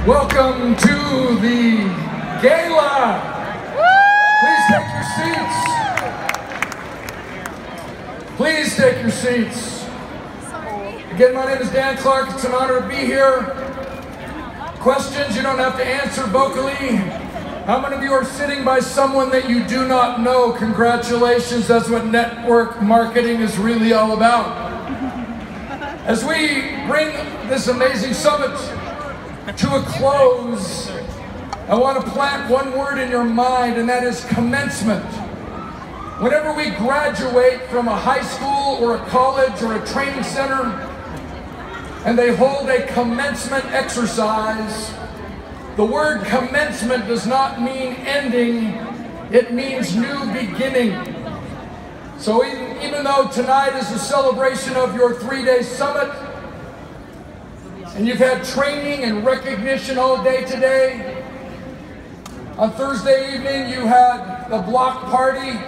Welcome to the gala. Please take your seats. Please take your seats. Again, my name is Dan Clark. It's an honor to be here. Questions you don't have to answer vocally. How many of you are sitting by someone that you do not know? Congratulations, that's what network marketing is really all about. As we bring this amazing summit to a close, I want to plant one word in your mind, and that is commencement. Whenever we graduate from a high school or a college or a training center, and they hold a commencement exercise, the word commencement does not mean ending, it means new beginning. So even though tonight is a celebration of your 3-day summit, and you've had training and recognition all day today, on Thursday evening you had the block party,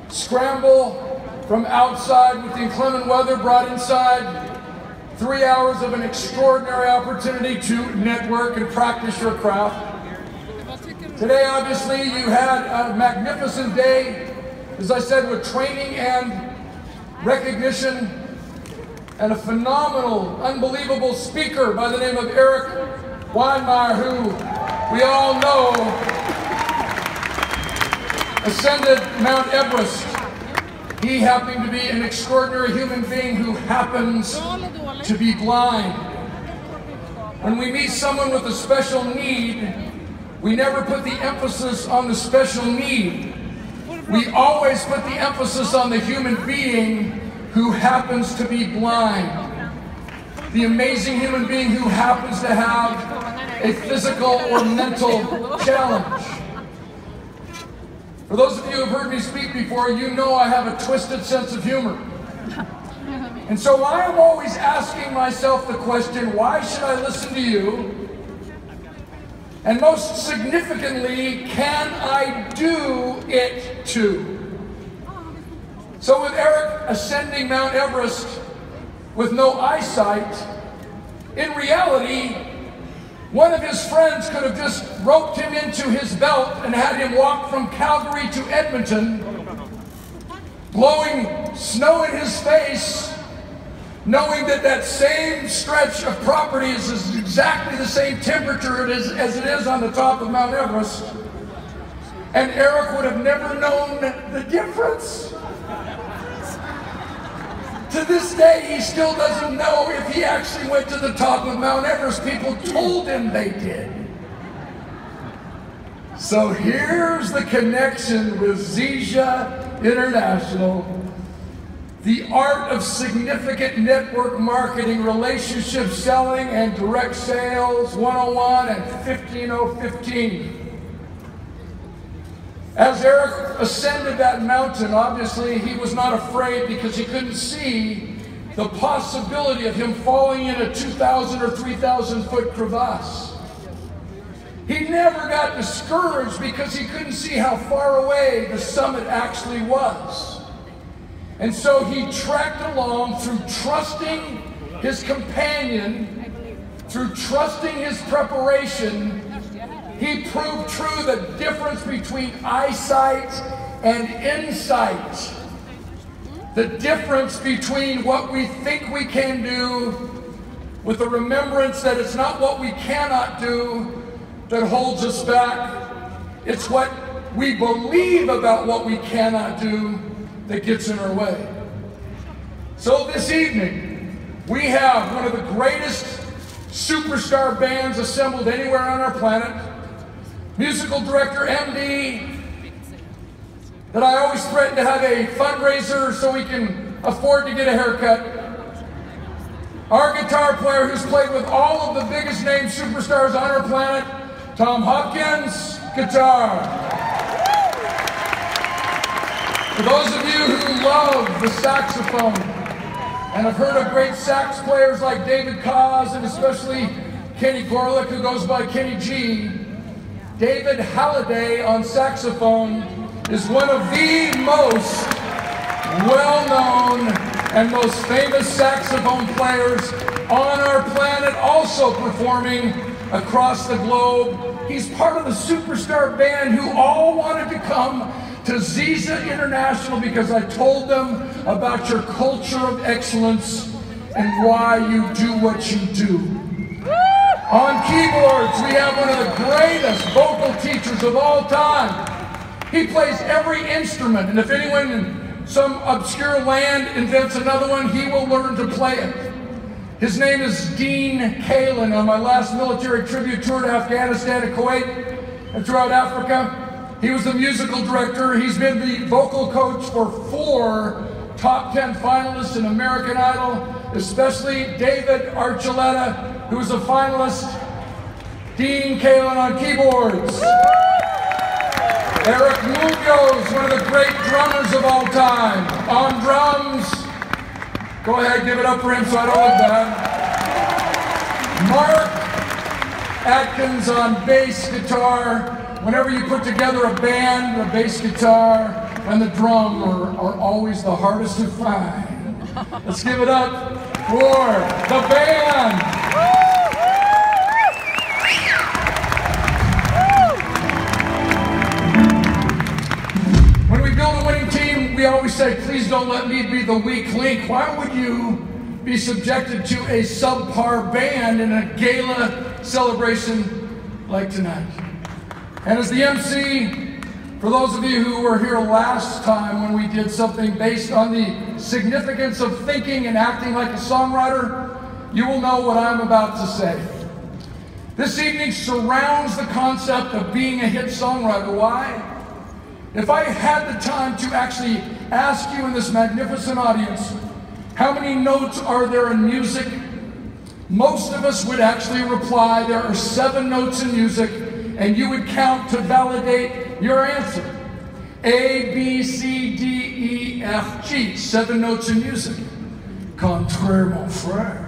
scramble from outside with the inclement weather brought inside, 3 hours of an extraordinary opportunity to network and practice your craft. Today, obviously, you had a magnificent day, as I said, with training and recognition, and a phenomenal, unbelievable speaker by the name of Eric Weinmeier, who we all know ascended Mount Everest. He happened to be an extraordinary human being who happens to be blind. When we meet someone with a special need, we never put the emphasis on the special need. We always put the emphasis on the human being who happens to be blind. The amazing human being who happens to have a physical or mental challenge. For those of you who have heard me speak before, you know I have a twisted sense of humor. And so I am always asking myself the question, why should I listen to you? And most significantly, can I do it too? So with Eric ascending Mount Everest with no eyesight, in reality, one of his friends could have just roped him into his belt and had him walk from Calgary to Edmonton, blowing snow in his face, knowing that that same stretch of property is exactly the same temperature as it is on the top of Mount Everest, and Eric would have never known the difference. To this day, he still doesn't know if he actually went to the top of Mount Everest. People told him they did. So here's the connection with Zija International. The art of significant network marketing, relationship selling, and direct sales 101 and 15015. As Eric ascended that mountain, obviously he was not afraid because he couldn't see the possibility of him falling in a 2,000 or 3,000 foot crevasse. He never got discouraged because he couldn't see how far away the summit actually was. And so he trekked along through trusting his companion, through trusting his preparation. He proved true the difference between eyesight and insight. The difference between what we think we can do with the remembrance that it's not what we cannot do that holds us back. It's what we believe about what we cannot do that gets in our way. So this evening, we have one of the greatest superstar bands assembled anywhere on our planet. Musical director, MD, that I always threaten to have a fundraiser so we can afford to get a haircut. Our guitar player who's played with all of the biggest name superstars on our planet, Tom Hopkins, guitar. For those of you who love the saxophone and have heard of great sax players like David Koz and especially Kenny Gorlick, who goes by Kenny G, David Halliday on saxophone is one of the most well-known and most famous saxophone players on our planet, also performing across the globe. He's part of the superstar band who all wanted to come to Zija International because I told them about your culture of excellence and why you do what you do. On keyboards, we have one of the greatest vocal teachers of all time. He plays every instrument, and if anyone in some obscure land invents another one, he will learn to play it. His name is Dean Kalin. On my last military tribute tour to Afghanistan and Kuwait and throughout Africa, he was the musical director. He's been the vocal coach for 4 top 10 finalists in American Idol, especially David Archuleta, who was a finalist. Dean Kalin on keyboards. Eric Munoz, one of the great drummers of all time, on drums. Go ahead, give it up for him so I don't look bad. Mark Atkins on bass guitar. Whenever you put together a band, the bass guitar and the drum are always the hardest to find. Let's give it up for the band. When we build a winning team, we always say, please don't let me be the weak link. Why would you be subjected to a subpar band in a gala celebration like tonight? And as the MC, for those of you who were here last time when we did something based on the significance of thinking and acting like a songwriter, you will know what I'm about to say. This evening surrounds the concept of being a hit songwriter. Why? If I had the time to actually ask you in this magnificent audience, how many notes are there in music? Most of us would actually reply, there are 7 notes in music, and you would count to validate your answer. A, B, C, D, E, F, G, 7 notes in music. Contraire, mon frère.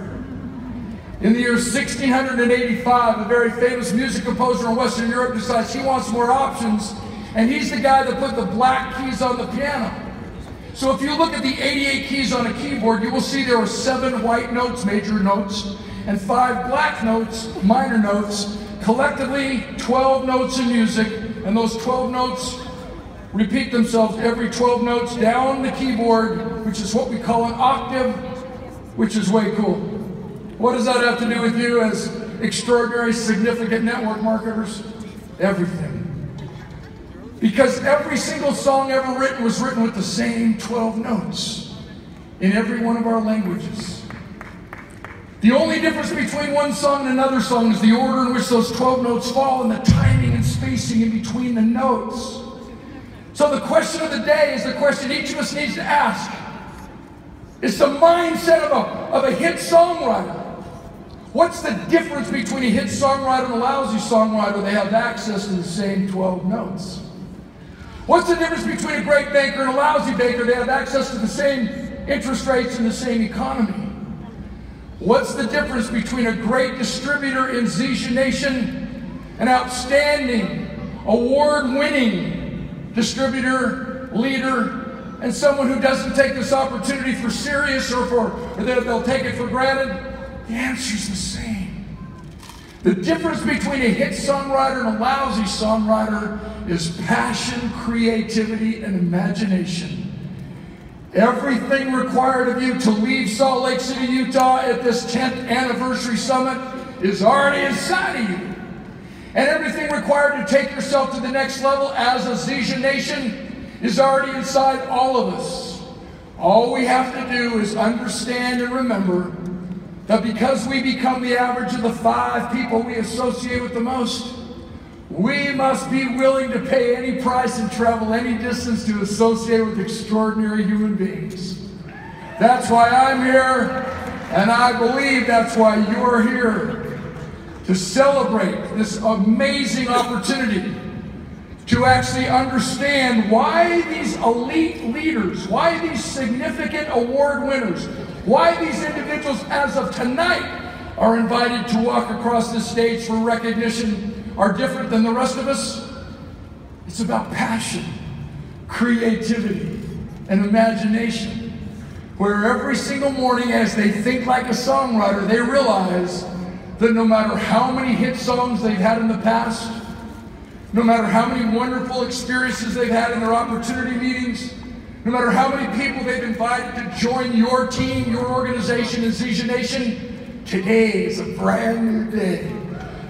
In the year 1685, a very famous music composer in Western Europe decides he wants more options, and he's the guy that put the black keys on the piano. So if you look at the 88 keys on a keyboard, you will see there are 7 white notes, major notes, and 5 black notes, minor notes, collectively 12 notes in music, and those 12 notes repeat themselves every 12 notes down the keyboard, which is what we call an octave, which is way cool. What does that have to do with you as extraordinary, significant network marketers? Everything. Because every single song ever written was written with the same 12 notes in every one of our languages. The only difference between one song and another song is the order in which those 12 notes fall and the timing and spacing in between the notes. So the question of the day is the question each of us needs to ask. It's the mindset of a hit songwriter. What's the difference between a hit songwriter and a lousy songwriter? They have access to the same 12 notes. What's the difference between a great banker and a lousy banker? They have access to the same interest rates and the same economy. What's the difference between a great distributor in Zija Nation, an outstanding, award-winning distributor, leader, and someone who doesn't take this opportunity for serious or that they'll take it for granted? The answer's the same. The difference between a hit songwriter and a lousy songwriter is passion, creativity, and imagination. Everything required of you to leave Salt Lake City, Utah at this 10th anniversary summit is already inside of you. And everything required to take yourself to the next level as a Zija Nation is already inside all of us. All we have to do is understand and remember that because we become the average of the 5 people we associate with the most, we must be willing to pay any price and travel any distance to associate with extraordinary human beings. That's why I'm here, and I believe that's why you're here, to celebrate this amazing opportunity to actually understand why these elite leaders, why these significant award winners, why these individuals as of tonight are invited to walk across this stage for recognition are different than the rest of us. It's about passion, creativity, and imagination, where every single morning as they think like a songwriter, they realize that no matter how many hit songs they've had in the past, no matter how many wonderful experiences they've had in their opportunity meetings, no matter how many people they've invited to join your team, your organization in Zija Nation, today is a brand new day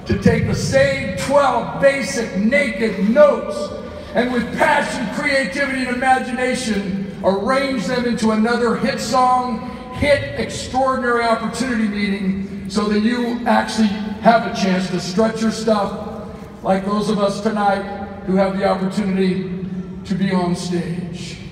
to take the same 12 basic naked notes and with passion, creativity, and imagination, arrange them into another hit song, hit extraordinary opportunity meeting, so that you actually have a chance to stretch your stuff like those of us tonight who have the opportunity to be on stage.